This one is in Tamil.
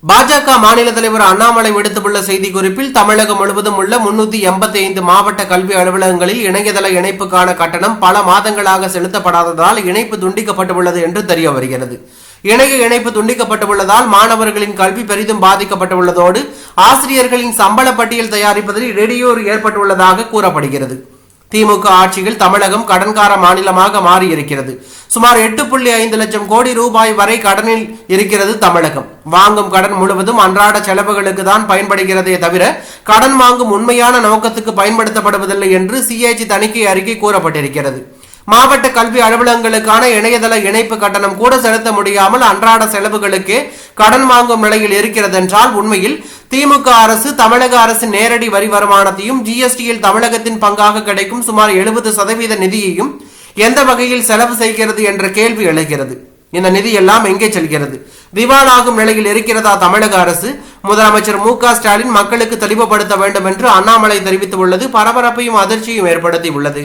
பாஜக மாநில தலைவர் அண்ணாமலை விடுத்துள்ள செய்திக்குறிப்பில் தமிழகம் முழுவதும் உள்ள 385 மாவட்ட கல்வி அலுவலகங்களில் இணையதள இணைப்புக்கான கட்டணம் பல மாதங்களாக செலுத்தப்படாததால் இணைப்பு துண்டிக்கப்பட்டுள்ளது என்று தெரிய வருகிறது. இணைய இணைப்பு துண்டிக்கப்பட்டுள்ளதால் மாணவர்களின் கல்வி பெரிதும் பாதிக்கப்பட்டுள்ளதோடு ஆசிரியர்களின் சம்பள பட்டியல் தயாரிப்பதில் இடையூறு ஏற்பட்டுள்ளதாக கூறப்படுகிறது. திமுக ஆட்சியில் தமிழகம் கடன்கார மாநிலமாக மாறியிருக்கிறது. சுமார் 8.5 லட்சம் கோடி ரூபாய் வரை கடனில் இருக்கிறது தமிழகம். வாங்கும் கடன் முழுவதும் அன்றாட செலவுகளுக்கு தான் பயன்படுகிறதே தவிர கடன் வாங்கும் உண்மையான நோக்கத்துக்கு பயன்படுத்தப்படுவதில்லை என்று சிஏஜி தணிக்கை அறிக்கை கூறப்பட்டிருக்கிறது. மாவட்ட கல்வி அலுவலகங்களுக்கான இணையதள இணைப்பு கட்டணம் கூட செலுத்த முடியாமல் அன்றாட செலவுகளுக்கு கடன் வாங்கும் நிலையில் இருக்கிறது என்றால் உண்மையில் திமுக அரசு தமிழக அரசு நேரடி வரி வருமானத்தையும் ஜிஎஸ்டியில் தமிழகத்தின் பங்காக கிடைக்கும் சுமார் 70% நிதியையும் எந்த வகையில் செலவு செய்கிறது என்ற கேள்வி எழுகிறது. இந்த நிதி எல்லாம் எங்கே செல்கிறது? திவாலாகும் நிலையில் இருக்கிறதா தமிழக அரசு? முதலமைச்சர் மு.க.ஸ்டாலின் மக்களுக்கு தெளிவுபடுத்த வேண்டும் என்று அண்ணாமலை தெரிவித்துள்ளது பரபரப்பையும் அதிர்ச்சியும் ஏற்படுத்தி உள்ளது.